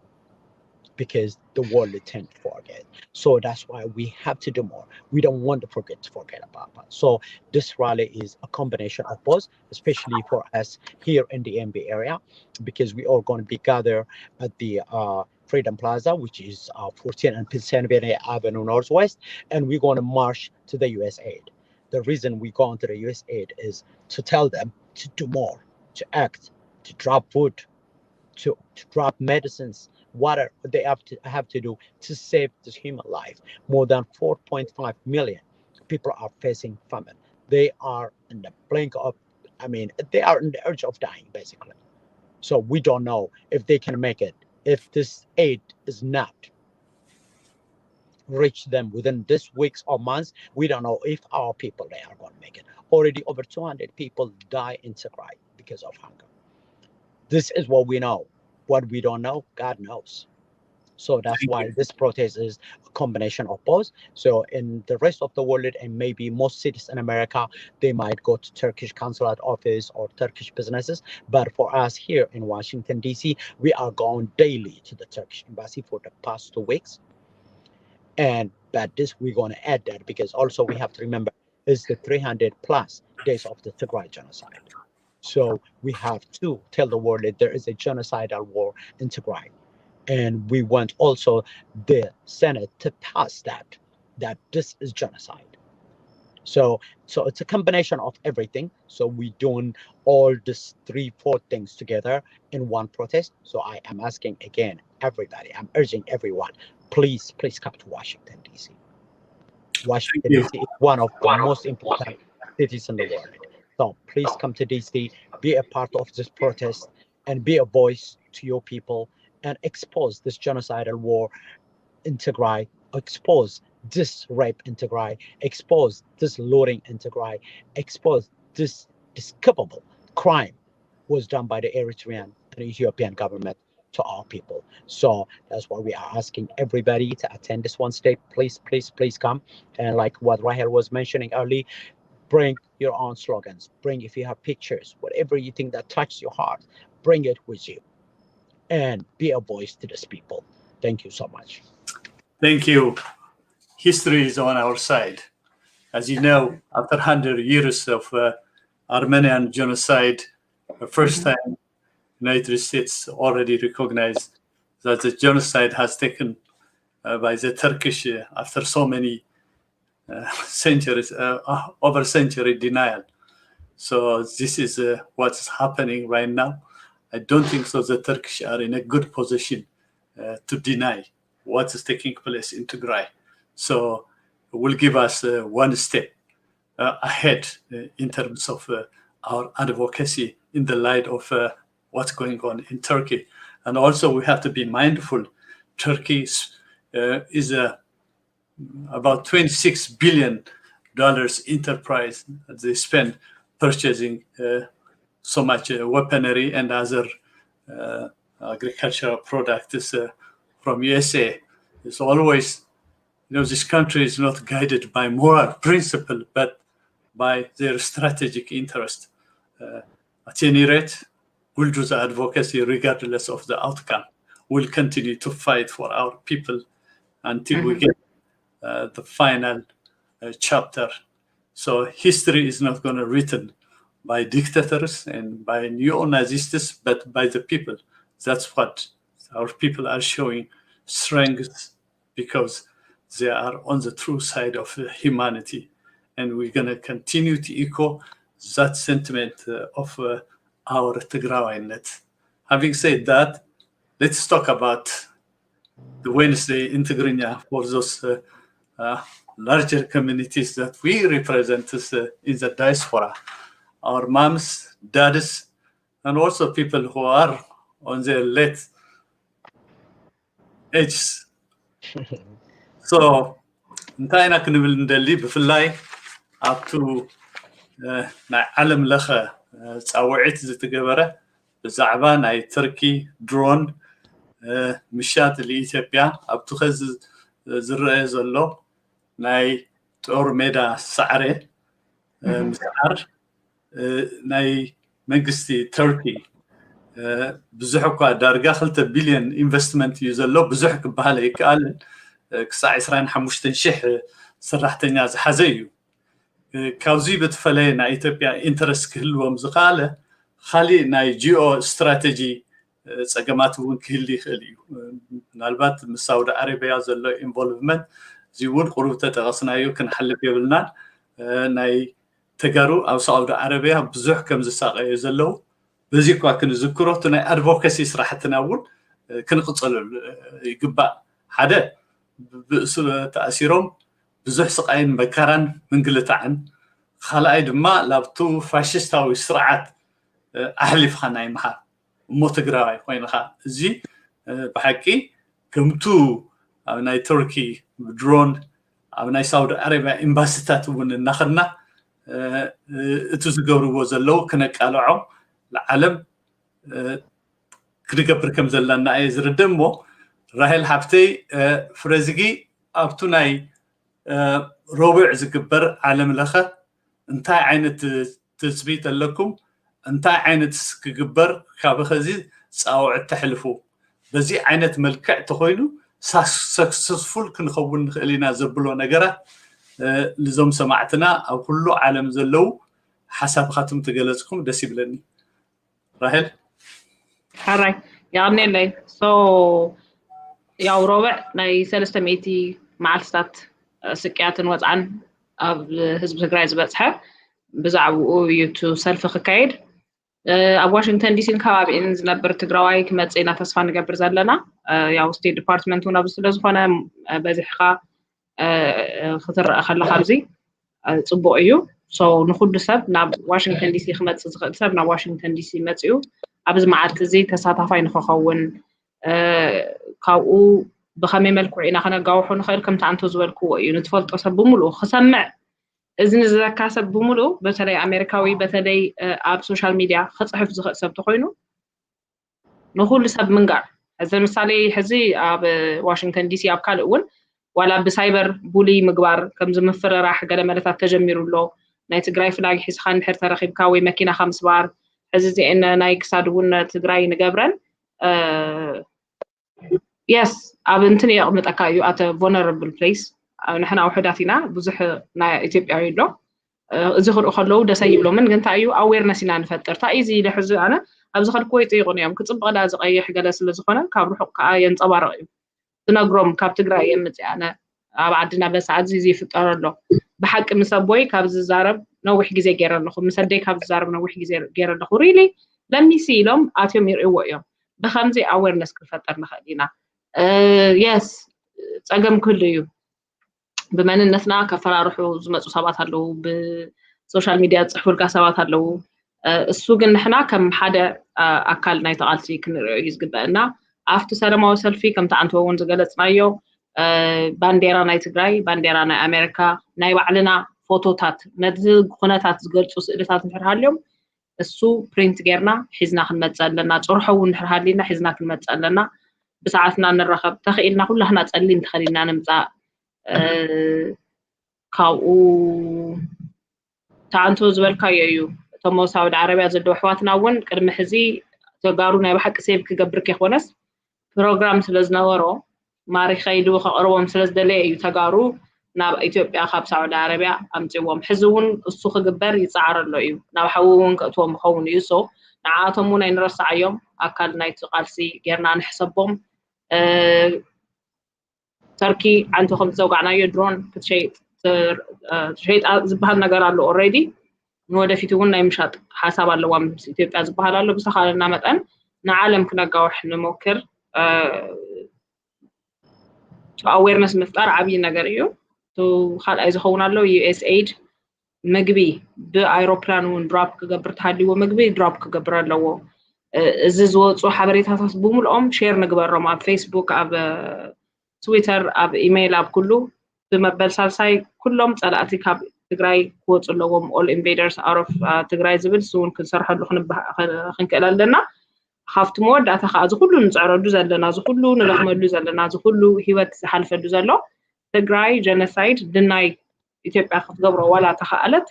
because the world tend to forget. So that's why we have to do more. We don't want to forget about that. So this rally is a combination of both, especially for us here in the MB area, because we are going to be gathered at the Freedom Plaza, which is 14 and Pennsylvania Avenue Northwest, and we're going to march to the USAID. The reason we go into the USAID is to tell them to do more, to act, to drop food, to drop medicines, whatever they have to do to save this human life. More than 4.5 million people are facing famine. They are in the blink of, they are in the urge of dying, basically. So we don't know if they can make it. If this aid is not reach them within this weeks or months, we don't know if our people, they are going to make it. Already over 200 people die in Tigray because of hunger. This is what we know. What we don't know, God knows. So that's why this protest is a combination of both. So in the rest of the world, and maybe most cities in America, they might go to Turkish consulate office or Turkish businesses. But for us here in Washington, D.C., we are going daily to the Turkish embassy for the past 2 weeks. But this, we're going to add that because also we have to remember is the 300 plus days of the Tigray genocide. So we have to tell the world that there is a genocidal war in Tigray. And we want also the Senate to pass that this is genocide. So it's a combination of everything. So we're doing all these 3-4 things together in one protest. So I am asking again, everybody, I'm urging everyone, please come to Washington, D.C. Washington, D.C. is one of the most important cities in the world. So please come to D.C., be a part of this protest, and be a voice to your people, and expose this genocidal war in Tigray, expose this rape in Tigray, expose this looting in Tigray, expose this despicable crime was done by the Eritrean and Ethiopian government to our people. So that's why we are asking everybody to attend this one state. Please come. And like what Rahel was mentioning earlier, bring your own slogans. Bring, if you have pictures, whatever you think that touches your heart, bring it with you. And be a voice to these people. Thank you so much. Thank you. History is on our side. As you know, after 100 years of Armenian genocide, the first time United States already recognized that the genocide has taken by the Turkish after so many centuries, over century denial. So this is what's happening right now. I don't think so the Turkish are in a good position to deny what is taking place in Tigray. So it will give us one step ahead in terms of our advocacy in the light of what's going on in Turkey. And also we have to be mindful, Turkey is about $26 billion enterprise that they spend purchasing so much weaponry and other agricultural products from USA. It's always, this country is not guided by moral principle, but by their strategic interest. At any rate, we'll do the advocacy regardless of the outcome. We'll continue to fight for our people until we get the final chapter. So history is not going to be written by dictators and by neo-Nazis, but by the people. That's what our people are showing strength, because they are on the true side of humanity. And we're going to continue to echo that sentiment of our Tigrawayness. Having said that, let's talk about the Wednesday in Tigrinya for those larger communities that we represent in the diaspora. Our moms, dads, and also people who are on their late ages. So, انتاينا كنبل ندلي بفلاي أبتو نا علم لخا تعوعت زتجبرة بزعبان ناي تركي درون مشات الإثيوبيا أبتو خز زرع زلو ناي تور ميدا سعره مسعر ناي منقستي تركي بزحكوا دارجا 5 بليون انفستمنت يزلو بزحك بهاله يقال كساع 25 شح سرحتنيا زحزيو كاوزي بتفلينا ايثيوبيا انترست كلهم زقاله خالي ناي جيو استراتيجي صقمات ون كهلي خليو نالبات مساوده عربيا زلو انفولفمنت زيون قروب تتغسنايو كنحلف يبلنا ناي تجارو او سعودة عربية بزح كم زساقية زلو بزي كوا كنذكرو تنا advocacy سراحتنا أول كنقصل يقبع حدا بأسل تأثيرهم بزح سقاين بكران من قلتعن خلاص ما لابتو فاشيستاوي سرعات أحلف خناي محا موتغراي وين خا زي بحكي كمتو أو ناي تركي درون أو ناي سعودي عربية إمباسيتات ون النخلنا اتوزقورو وزلو كنا قالعو العالم كدقبر كم زلنا أي زردمو راهل حفتي فرزقي أبتو ناي ربع زقبر عالم لخا انتاي عينت تثبيت لكم انتاي عينت كقبر كابخزي صاوع التحلفو بزي عينت ملكع تخوينو سكسسفول كنخون نخلينا زبلو نقرة لزوم سمعتنا أو كله عالم زلو حسب خاتم تقلزكم دسي بلني راهل حراي يعني لي يا ربع ناي سلسة ميتي مع الستات سكيات وضعن حزب تግራይ ዝበፅሐ ብዛዕባኡ ዩቱ ሰልፊ ክካይድ ኣብ ዋሽንግተን ዲሲ ከባቢን ዝነብር ትግራዋይ ክመፅና ተስፋ ንገብር ዘለና ያው ስቴት ዲፓርትመንት ውን ኣብ ስለዝኾነ በዚሕኻ ክትረአ ከለካ ኣብዚ ፅቡቅ እዩ ንኩሉ ሰብ ናብ ዋሽንግተን ዲሲ ክመፅእ ዝኽእል ሰብ ናብ ዋሽንግተን ዲሲ መፅኡ ኣብዚ መዓልቲ እዚ ተሳታፋይ ንክኸውን ካብኡ بخمي ملكو عينا خنا جاوحون خير كم تعنتو زوالكو ينتفلت أصب بملو خسمع إذن إذا كاسب بملو بتلاقي أمريكاوي بتلاقي أب سوشيال ميديا خص حفظ سب تخوينو نقول سب منقر هذا مثالي حزي أب واشنطن دي سي أب كالون ولا بسايبر بولي مقبار كم زمفر راح قال ملثات تجميرو له نايت جراي فلاج حس خان حر ترخيب كاوي ماكينة 5 بار حزي إن نايك صادون تجراي نجبرن yes أبنتني أقمت أكايو at a vulnerable place نحنا وحداتنا بزح نا إثيوبيا يلو زخر أخلو دسايب له من جنت أيو awareness إن نفتر تأيزي لحزو أنا أبزخر كويت يغني يوم كتب غدا زقايح جلس لزخنا كابروح كأين صبارة تناقرم كاب تجرا يمت أنا بعدنا بس عزيزي في الطرلو بحق مسابوي كابز الزارب نوح جزء جير النخو مسدي كابز الزارب نوح جير النخو really let me see لهم أتيوم يرقوا يوم بخمسة awareness كفتر نخلينا yes ጸገም كل يوم بما ان الناس كفراروحو زمصو سبات አለው بسوشيال ميديا ጽሑል ጋሳባት አለው እሱ ግን ንሕና ከም ሓደ ኣካል ናይ ተቃልሲ ክንሪኦ ይዝግበአና ኣፍቲ ሰላማዊ ሰልፊ ከም ተዓንተውን ዝገለጽናዮ ባንዴራ ናይ ትግራይ ባንዴራ ናይ ኣሜሪካ ናይ ባዕልና ፎቶታት ነዚ ኩነታት ዝገልጹ ስእልታት ንሕርሃልዮም እሱ ፕሪንት ጌርና ሒዝና ክንመጽእ ኣለና ጽርሖው ንሕርሃሊና ሒዝና ክንመጽእ ኣለና بساعتنا نرخب تخيلنا كلنا تصلين تخلينا نمزع كاو تعنتو زبالكا يو تمو سعود عربية زدو حواتنا ون كرم حزي تقارونا بحق سيف كقبرك يخونس بروغرام سلزنا ورو ماري خيدو خقروهم سلز دلي تقارو ناب إثيوبيا خاب سعود عربية أمتوهم حزون السوق قبر يتسعر اللو يو ناب حوون كأتوهم خون يسو نعاتهم ينرسع يوم أكل نايت قالسي جرنا نحسبهم تركي عنده 5 زوجنا يدرون كشيء زبها النجار له already نوده في تقولنا يمشط حسب اللي هو إثيوبيا زبها له بس خلينا مثلا نعلم كنا جاوح نمكر awareness مفتار عبي نجاريو تو خال إذا خونا له USAID مجبي بأيروبلان ودروب كجبرت هادي ومجبي دروب كجبر له زوج وحبريتها بوملهم شير نقبرهم على فيسبوك على تويتر على إيميل على كله بمبل سالساي كلهم تلاقي كاب تجراي كوت لهم all invaders out of تجراي زبل سون كنصرح له خنك لنا خافت مود أتخاذ كله نزعرض زلنا كله نلهم زلنا كله هيوت حلف زلنا تجراي genocide deny إثيوبيا خفت قبره ولا تخالت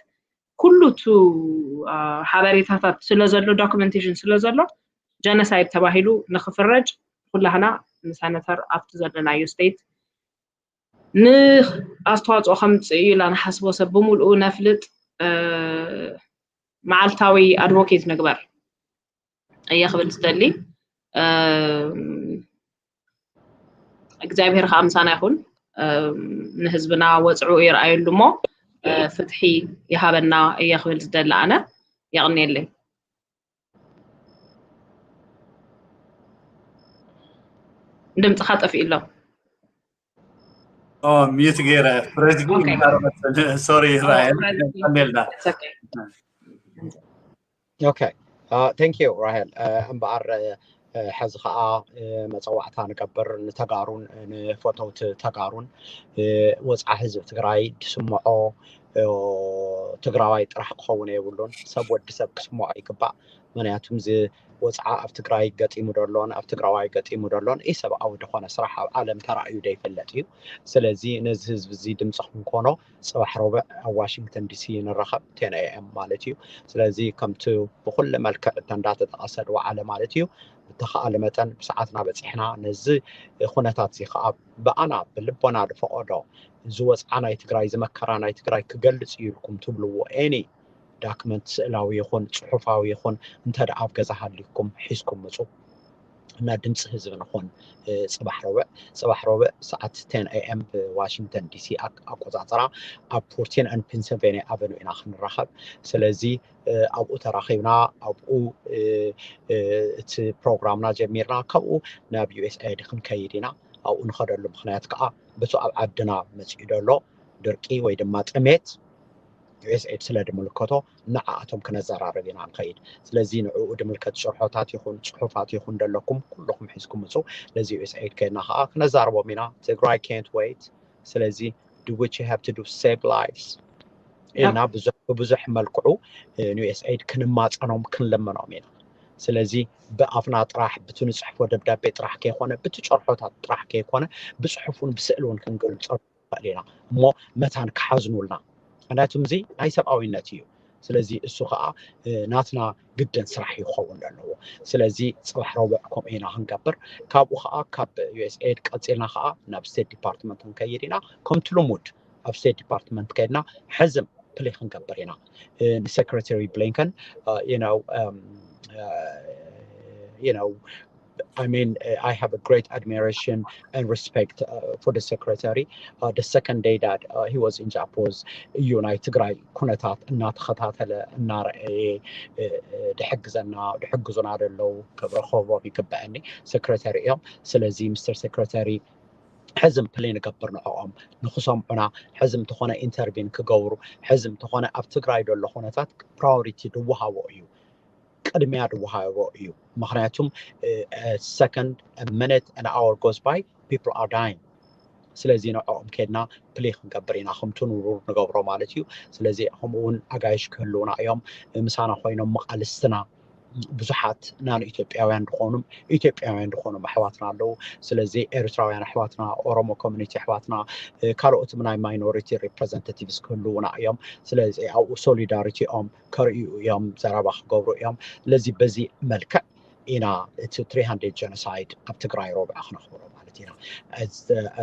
كله تو حبريتها سلازلو documentation سلازلو genocide تباهيلو نخفرج كلنا نسانتر أفت زلنا يو state أستوات خمس إلى نحسبه سبمو الأو نفلت معلتاوي advocate نقبر أي خبر تدلي እግዚአብሔር خامسانا يكون نحزبنا وضعو يرأي لمو فتحي يهابنا يخبل زدل أنا يعني اللي دمت خاطف إلا. ميوت غير فريدي سوري رايل كملنا. Okay. Thank you, Rahel. أمبار حز خاء مصوعتها نكبر نتقارون نفوتو تقارون وزع حزب تقراي تسمعو تقراي راح قونه يقولون سب ود سب كسمعو يكبا منياتهم زي وزع أف تقراي قطعي مدرلون أف تقراي قطعي مدرلون إيه سب أو دخونا صراحة عالم ترى يدي فلتيو سلازي نزهز بزيد مصحون كونو صباح ربع واشنطن دي سي نرخب 10 AM مالتيو سلازي كمتو بكل ملكة تندات تأثر وعلى مالتيو تخيل مثلا بساعتنا بتصحنا نزي خونتات زي خاب بأنا باللبنا دفقودو زوز أنا يتقرأي زمكرنا يتقرأي كجلس يركم تبلو any document لو يخون صحفاوي يخون انت دعاف جزا هادلكم حسكم مصو نادمس حزب نخون صباح ربع ساعة 10 AM بواشنطن دي سي أقوزاترا أب 14 and Pennsylvania Avenue إنا خن رخب سلازي أبو تراخيبنا أبو بروغرامنا جميرنا كأو ناب USA دخن كيدنا أو نخدر لمخنات كأ بسو عبدنا مسيدلو دركي ويدمات أميت USA سلاد ملكته نعاتهم كنزار ربنا عن خير لازين عقود ملكة شرحات يخون صحفات يخون دلكم كلكم حسكم مسو لازي USA كأنها كنزار ومنا Tigray can't wait سلازي do what you have to do save lives إلنا بزح ملكعو USA كنمات أنهم كنلمنا منا سلازي بأفنا طرح بتون صحف ودبدا بيت راح كيخونه بتشرحات راح كيخونه بصحفون بسألون كنقول صرف علينا مو متان كحزنوا لنا أنا تمزي أي سبعة نتيو سلازي السخاء ناتنا جدا صراح يخون لأنه سلازي صباح ربعكم إينا هنقبر كاب وخاء كاب USA كاتسيلنا خاء ناب State Department هنكيرنا كم تلومود of State Department كيرنا حزم بلي هنقبرنا Secretary Blinken you know I mean, I have a great admiration and respect for the secretary. The second day that he was in Japan, United Tigray كنتات النات خطات النار دحجزنا لو كبرخوه بيكبأني secretary يوم سلازي مستر secretary حزم بلين قبرنا عام نخصم أنا حزم تخونا intervene كجورو حزم تخونا أفتقرأ يدل خونتات priority دوها ويو قدمي دوها ويو مخناتهم a second a minute an hour goes by people are dying سلازي نعم كنا بليخ نقبرينا خمتون ورور نقبرو مالتيو سلازي همون أجايش كلونا يوم مسانا خوينا مقالستنا بزحات نان إثيوبياويان دخونم أحواتنا لو سلازي إريتراويان أحواتنا أورومو كوميونيتي أحواتنا كاروت مناي ماينوريتي ريبريزنتاتيفز كلونا يوم سلازي أو سوليداريتي كاريو يوم زرابخ قبرو يوم لازي بزي ملكة إنا 300 genocide of Tigray ربع أخنا خبرو مالتينا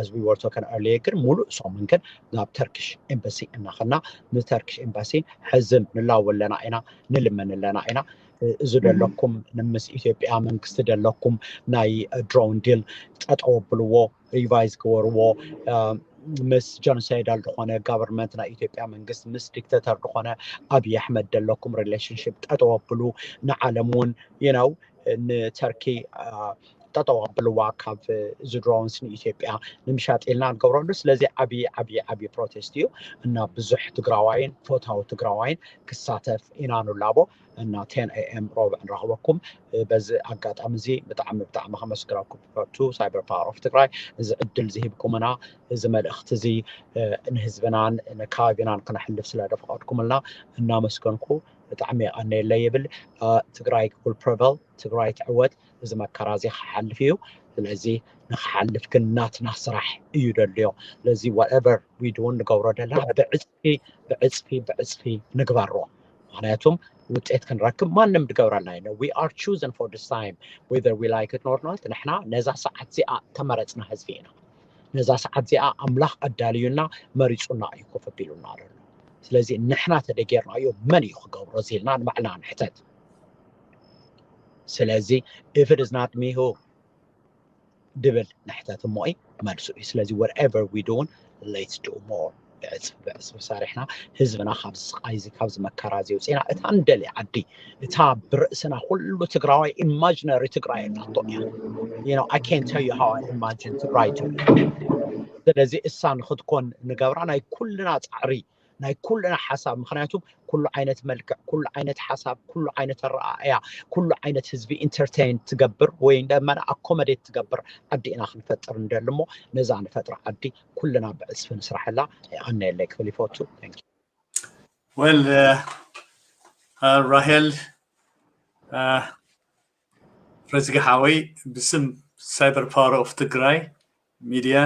as we were talking earlier كر مولو صومن كر ناب Turkish embassy إنا خلنا من Turkish embassy حزم نلاول لنا إنا نلمن لنا إنا زدلكم نمس إثيوبيا من كستدلكم ناي درون ديل أتقبلوا ريفايز كوروا مس جنوسايدال دخونه government نا إثيوبيا من قص مس ديكتاتور دخونه أبي أحمد دلكم relationship أتقبلوا نعلمون إن تركي تتقبلوا كاف زدرونس إثيوبيا نمشات إلنا نقولون لازم أبي بروتستيو إن بزح تقراوين فوتها تقراوين كساتف إنا نلعبه إن 10 AM ربع نراقبكم بس أقعد أمزي بتعم خمس كراكم تو سايبر باور أوف تقراي إذا أدل زهبكم أنا إذا ما الاختزي نهزبنان نكايبنان كنا حلف سلادة فقطكم لنا إن مسكنكم بتعمي أن الليبل تقراي كل بريفل تقراي تعود إذا ما كرازي حل فيه لذي نحلف كنات نصرح يدليو لذي whatever we do نقول لا بعزفي نقبره معناتهم وتأت كنركب ما نمدقور لنا we are chosen for this time whether we like it or not نحنا نزع ساعات زي تمرتنا هزفينا نزع ساعات زي أملاخ الداليونا مريضنا يكوف بيلونا لذي نحنا تدقيرنا أيوب من يخقور رزيلنا معنا نحتاج سلازي if it is not me who دبل نحتاج موي ما نسوي سلازي whatever we do let's do more بأس بسارحنا حزبنا خبز قايزي خبز مكرازي وسينا اتاندلي عدي اتا برأسنا كله تقراوي imaginary تقراي تحطويا I can't tell you how I imagine Tigray to be ስለዚህ እሳን ክትኮን ንገብራ ናይ ኩልና ጻዕሪ ናይ ኩልና ሓሳብ ምክንያቱም ኩሉ ዓይነት መልክዕ ኩሉ ዓይነት ሓሳብ ኩሉ ዓይነት ረኣያ ኩሉ ዓይነት ህዝቢ ኢንተርቴይን ትገብር ወይ እንደማና አኮሞዴት ትገብር ዓዲ ኢና ክንፈጥር እንደልሞ ነዛ ንፈጥር ዓዲ ኩልና ብዕስፍ ንስራሕላ ኣነ የለይ ክፍል ይፈቱ ቴንክ ዩ well ራሄል ፍረዝግሓወይ ብስም ሳይበር ፓወር ኦፍ ትግራይ ሚድያ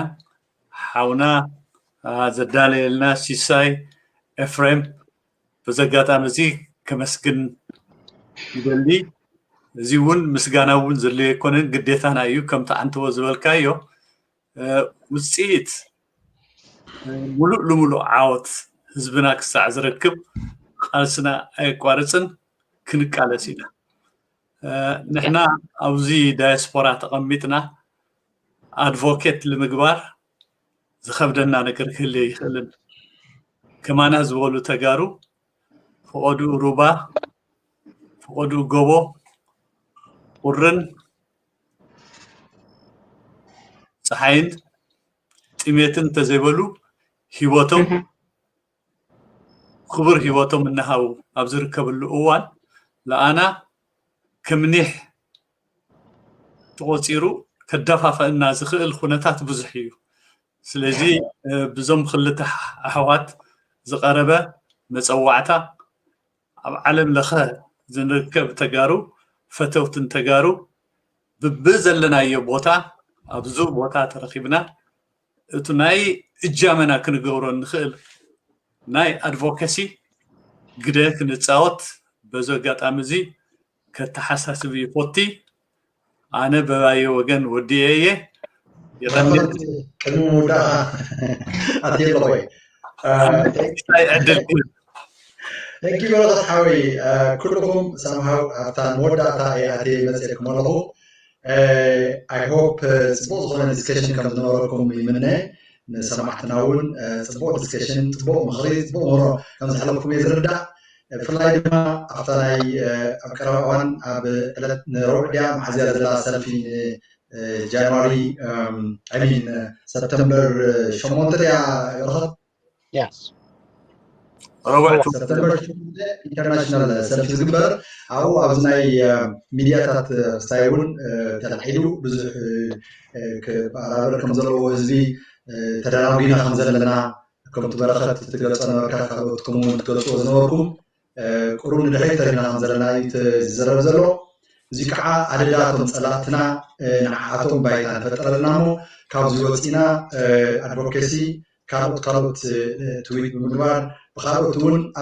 حاونا زدالي لنا سيساي افريم بزغاطام زي كمسكن يدلي زيون مسغاناون زلي يكونن غديتانا يو كمتا انتو زبلكايو وصيت مولو عاوت حزبنا كسع زركب خالصنا اي قارصن كنقالسينا نحنا اوزي دايسبورا تقميتنا ادفوكيت لمغبار زخبدنا نكر كلي يخلن كمان زولو تجارو فودو روبا فودو غوبو ورن صحين تيميتن تزيبلو هيوتو خبر هيوتو منهاو ابزر كبلو اوان لانا كمنيح توصيرو كدفافنا زخيل خنتات بزحيو سلازي بزم خلته احوات زقربه مصوعتا عالم لخه زنركب تجارو فتوتن تجارو ببزلنا يبوتا ابزو بوتا ترخيبنا اتناي اجامنا كنغورو نخيل ناي ادفوكاسي غده كنصاوت بزو غاطامزي كتحساسبي فوتي انا بباي وغن ودييه الموضة أتيلوي Thank you very much Harry كلكم somehow after موضة أتي مسيركم الله I hope suppose on discussion comes نوركم منه سمحتناون support discussion تبو مخريج تبو مرة كم زحلكم يزردا فلاي ما after أكرهون أب ثلاث نروح معزيز الله سلفين January, I mean September شمونتريا يرخص yes September international selfie زغبر أو أبزناي ميدياتات ستايون تلحيدو بزح كبارابر كمزلو وزي تدراوينا خمزلنا كم تبرخت تقلصنا كاكاوتكم تقلصوا زنوركم قرون دحيتنا خمزلنا يتزربزلو زي كعا عدداتهم صلاتنا نحاتهم بايتان فترلنامو كابزي وصينا advocacy كالوت تويت بمدوار بخالوتون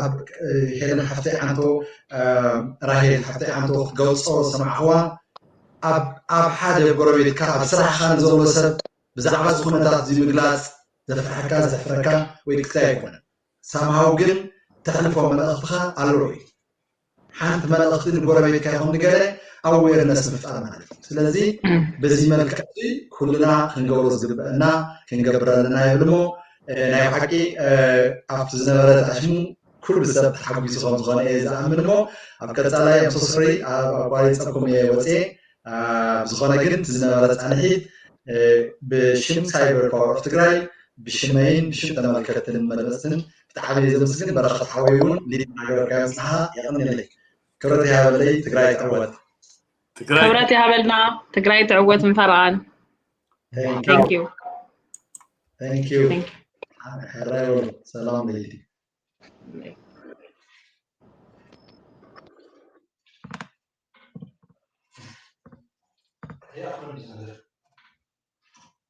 هيلن حفتي عنتو راهيل حفتي عنتو قوصو سمعوا اب حاجه قربيت كاب صراحه خان زولو سب بزعبه زخونتات زي مغلاص زفركا ويكتا يكون سامهاو جن تخلفوا من اخفخا الروي حانت ملقتين قربيت كايهم نغره awareness مفتعل ማለት ስለዚህ በዚህ መልኩ ሁሉና ክንገብሮ ዝግበአና ክንገብረና ይብልሞ ናይ ሓቂ ኣብቲ ዝነበረ ታሽሙ ኩሉ ሰብ ተሓጊዙ ከም ዝኾነ ዝኣምንሞ ኣብ ቀጻላይ ኣምሶስሪ ኣቋሪፀኩም ወፂ ዝኾነ ግን ዝነበረ ጻንሒት ብሽም ሳይበር ፓወር ኦፍ ትግራይ ብሽመይን ብሽም ተመልከትን መለስን ብጣዕሚ ዘምስግን በረኸት ሓወይውን ሊድ ናገርካ ይምፅሓ ይቕንልይ ክብረት ያበለይ ትግራይ ተዕወት خبرتي هبلنا تجري تعوت من فرعان thank you سلام ليدي يا